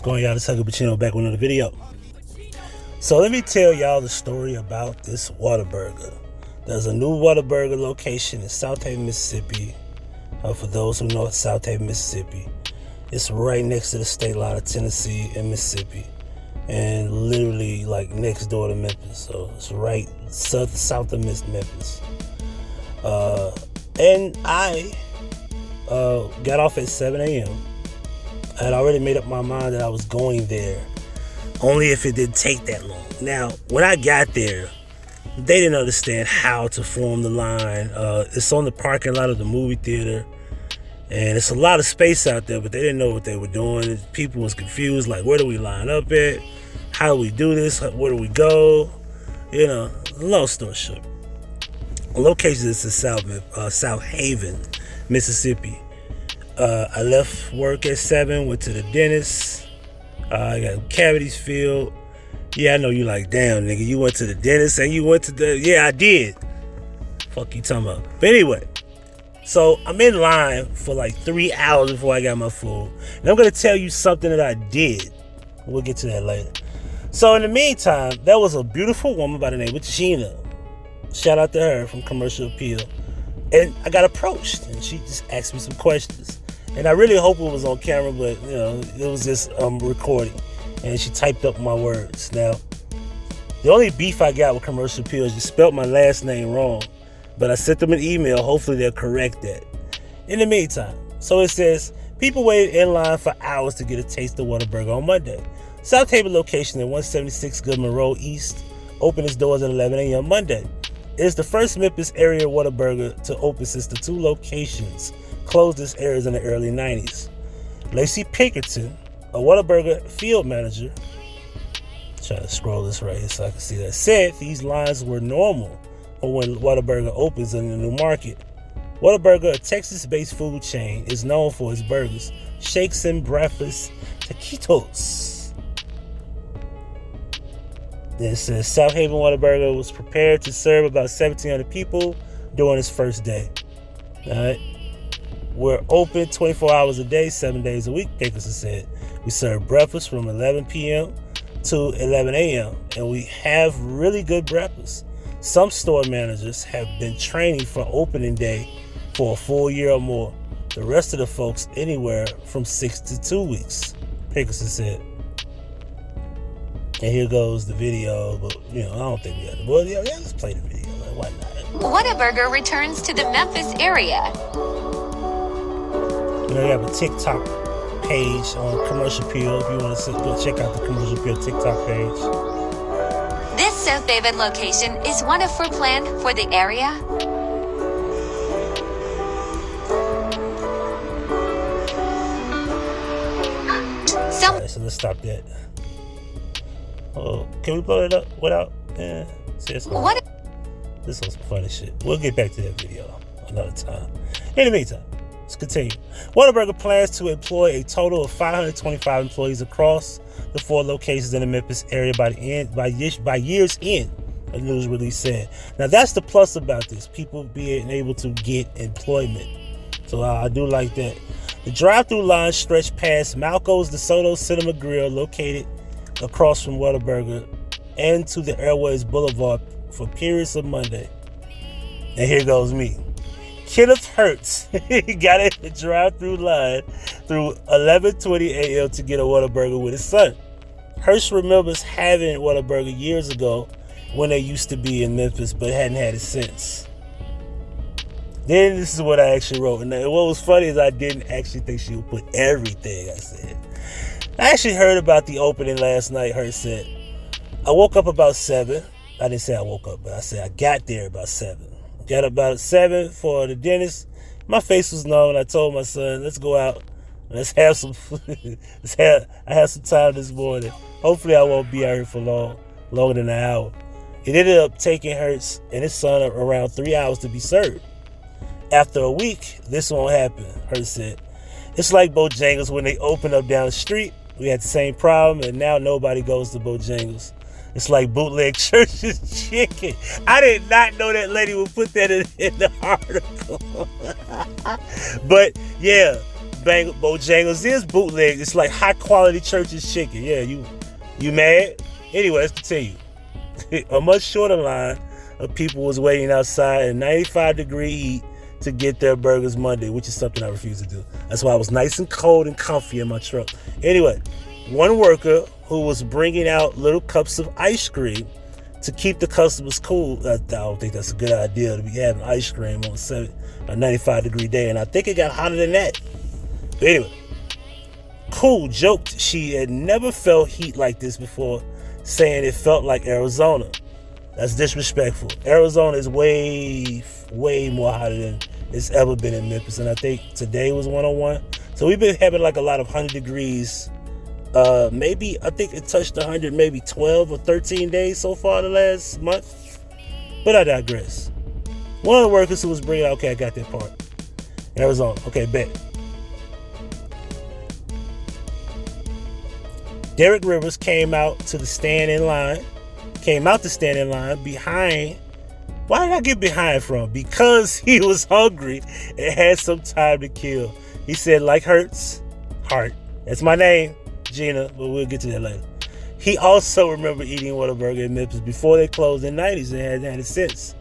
What's going on, y'all? This is Huggie Pacino back with another video. So let me tell y'all the story about this Whataburger. There's a new Whataburger location in Southaven, Mississippi. For those who know Southaven, Mississippi, it's right next to the state line of Tennessee and Mississippi, and literally like next door to Memphis. So it's right south of Memphis. And I got off at 7 a.m. I had already made up my mind that I was going there, only if it didn't take that long. Now, when I got there, they didn't understand how to form the line. It's on the parking lot of the movie theater, and it's a lot of space out there, but they didn't know what they were doing. People was confused, like, where do we line up at? How do we do this? Where do we go? You know, long story short. The location is in Southaven, Mississippi. I left work at 7, went to the dentist. I got cavities filled. Yeah, I know you like, damn, nigga, you went to the dentist and you went to the... Yeah, I did. Fuck you talking about. But anyway, so I'm in line for like 3 hours before I got my food. And I'm going to tell you something that I did. We'll get to that later. So in the meantime, there was a beautiful woman by the name of Gina. Shout out to her from Commercial Appeal. And I got approached, and she just asked me some questions. And I really hope it was on camera, but you know, it was just recording. And she typed up my words. Now, the only beef I got with Commercial Appeal is you spelled my last name wrong. But I sent them an email. Hopefully they'll correct that. In the meantime, so it says, people waited in line for hours to get a taste of Whataburger on Monday. Southaven location at 176 Goodman Road East opened its doors at 11 a.m. Monday. It is the first Memphis area Whataburger to open since the 2 locations closed its areas in the early 90s. Lacey Pinkerton, a Whataburger field manager, try to scroll this right here so I can see that, said these lines were normal for when Whataburger opens in the new market. Whataburger, a Texas-based food chain, is known for its burgers, shakes, and breakfast taquitos. It says Southaven Whataburger was prepared to serve about 1,700 people during its first day. All right. We're open 24 hours a day, 7 days a week, Pinkerton said. We serve breakfast from 11 p.m. to 11 a.m. and we have really good breakfast. Some store managers have been training for opening day for a full year or more. The rest of the folks anywhere from 6 to 2 weeks, Pinkerton said. And here goes the video, but you know, I don't think we have to. Well, yeah, let's play the video. Like, why not? Whataburger returns to the Memphis area. You know, you have a TikTok page on Commercial Appeal if you want to go check out the Commercial Appeal TikTok page. This Southaven location is one of 4 planned for the area. Alright, so let's stop that. Oh, can we blow it up without? Yeah, What? This was some funny shit. We'll get back to that video another time. In the meantime, let's continue. Whataburger plans to employ a total of 525 employees across the 4 locations in the Memphis area by year's end, a news release said. Now that's the plus about this: people being able to get employment. So I do like that. The drive-through line stretched past Malco's DeSoto Cinema Grill, located across from Whataburger, and to the Airways Boulevard for periods of Monday. And here goes me. Kenneth Hertz got in the drive-through line through 11:20 a.m. to get a Whataburger with his son. Hertz remembers having Whataburger years ago when they used to be in Memphis, but hadn't had it since. Then this is what I actually wrote. And what was funny is I didn't actually think she would put everything I said. I actually heard about the opening last night. Hertz said, I woke up about 7. I didn't say I woke up, but I said I got there about 7. Got about 7 for the dentist. My face was numb, and I told my son, let's go out. Let's have some I had some time this morning. Hopefully I won't be out here for longer than an hour. It ended up taking Hertz and his son around 3 hours to be served. After a week, this won't happen, Hertz said. It's like Bojangles when they opened up down the street. We had the same problem, and now nobody goes to Bojangles. It's like bootleg church's chicken. I did not know that lady would put that in the article. But yeah, Bojangles is bootleg. It's like high quality church's chicken. Yeah, you mad? Anyway, let's continue. A much shorter line of people was waiting outside in 95-degree heat to get their burgers Monday, which is something I refuse to do. That's why I was nice and cold and comfy in my truck. Anyway, one worker who was bringing out little cups of ice cream to keep the customers cool. I don't think that's a good idea to be having ice cream on a 95-degree day, and I think it got hotter than that. But anyway, Cool joked she had never felt heat like this before, saying it felt like Arizona. That's disrespectful. Arizona is way more hotter than it's ever been in Memphis, and I think today was 101. So we've been having like a lot of 100 degrees. Maybe I think it touched 100 maybe 12 or 13 days so far the last month. But I digress. One of the workers who was bringing out, okay, I got that part. Arizona. Okay, bet. Derek Rivers came out to stand in line behind. Why did I get behind from? Because he was hungry and had some time to kill. He said, like Hurts, Heart. That's my name, Gina, but we'll get to that later. He also remembered eating Whataburger in Memphis before they closed in the 90s and hadn't had it since.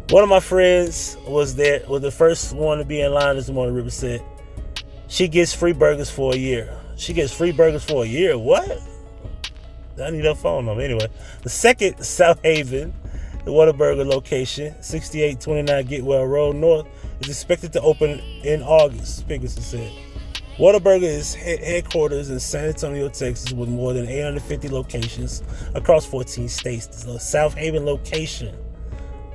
One of my friends was the first one to be in line, as one of Rivers said. She gets free burgers for a year. She gets free burgers for a year? What? I need her phone number. Anyway, the second Southaven, the Whataburger location, 6829 Getwell Road North, is expected to open in August, Pickerson said. Whataburger is headquarters in San Antonio, Texas, with more than 850 locations across 14 states. The Southaven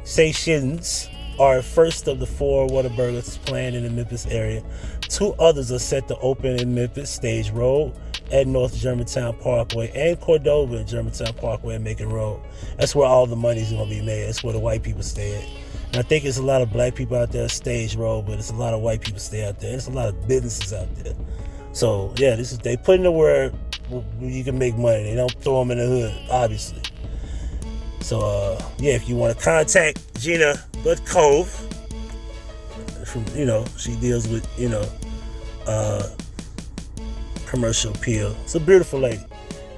stations are first of the 4 Whataburgers planned in the Memphis area. 2 others are set to open in Memphis, Stage Road at North Germantown Parkway, and Cordova and Germantown Parkway at Macon Road. That's where all the money's going to be made. That's where the white people stay at. And I think there's a lot of black people out there at Stage Road, but it's a lot of white people stay out there. There's a lot of businesses out there. So, yeah, they put in the word where you can make money. They don't throw them in the hood, obviously. So, yeah, if you want to contact Gina Bud Cove, from, she deals with, commercial appeal. It's a beautiful lady. You know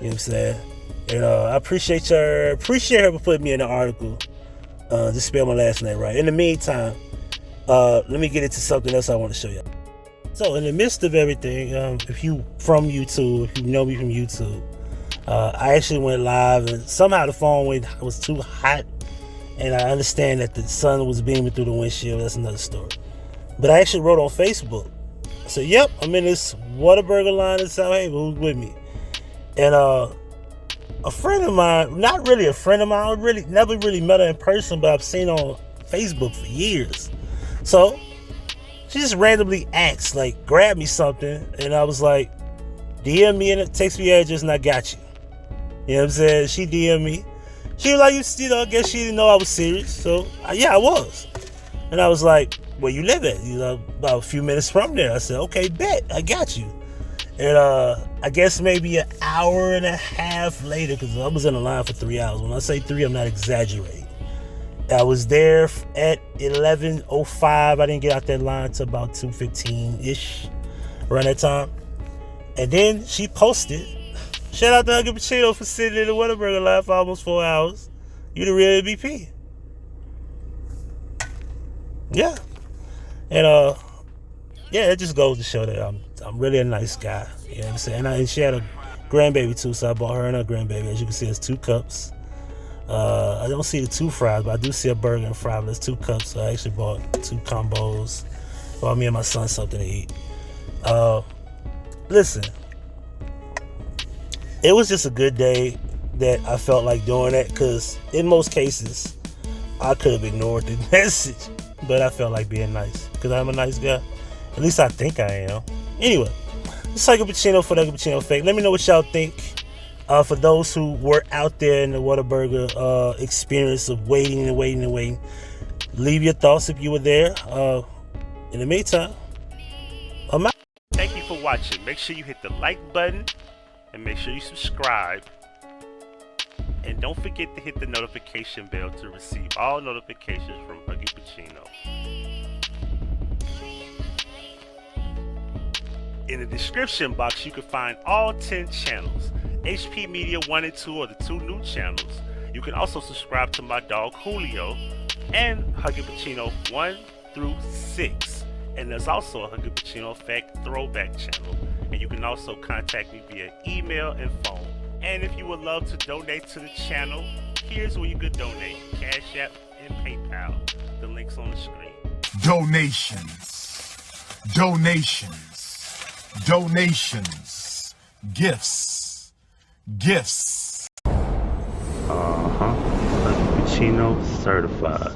what I'm saying? And I appreciate her for putting me in the article. Just spell my last name right. In the meantime, let me get into something else I want to show you. So in the midst of everything, if you know me from YouTube, I actually went live, and somehow the phone was too hot, and I understand that the sun was beaming through the windshield. That's another story. But I actually wrote on Facebook. I said, yep, I'm in this Whataburger line in Southaven. Who's with me? And a friend of mine, not really a friend of mine, I never really met her in person, but I've seen her on Facebook for years. So she just randomly asked, like, grab me something, and I was like, DM me and text me your address, and I got you. You know what I'm saying? She DM'd me. She was like, I guess she didn't know I was serious. So yeah, I was. And I was like, where you live at? About a few minutes from there. I said, okay, bet, I got you. And I guess maybe an hour and a half later, because I was in the line for 3 hours. When I say 3, I'm not exaggerating. I was there at 11:05. I didn't get out that line until about 2:15-ish, around that time. And then she posted, shout out to Huggie Pacino for sitting in the Whataburger line for almost 4 hours. You the real MVP. Yeah. And yeah, it just goes to show that I'm really a nice guy. You know what I'm saying? And she had a grandbaby too, so I bought her and her grandbaby. As you can see, it's 2 cups. I don't see the 2 fries, but I do see a burger and fry, but it's 2 cups. So I actually bought 2 combos. Bought me and my son something to eat. Listen, it was just a good day that I felt like doing that, because in most cases, I could have ignored the message, but I felt like being nice, because I'm a nice guy. At least I think I am. Anyway, it's Huggie Pacino for the Huggie Pacino Effect. Let me know what y'all think. For those who were out there in the Whataburger experience of waiting, leave your thoughts if you were there. In the meantime, I'm out. Thank you for watching. Make sure you hit the like button and make sure you subscribe. And don't forget to hit the notification bell to receive all notifications from Huggie Pacino. In the description box, you can find all 10 channels. HP Media 1 and 2 are the 2 new channels. You can also subscribe to my dog Julio and Huggie Pacino 1 through 6. And there's also a Huggie Pacino Effect throwback channel. And you can also contact me via email and phone. And if you would love to donate to the channel, here's where you can donate: Cash App and PayPal. The link's on the screen. Donations, gifts. Huggie Pacino certified.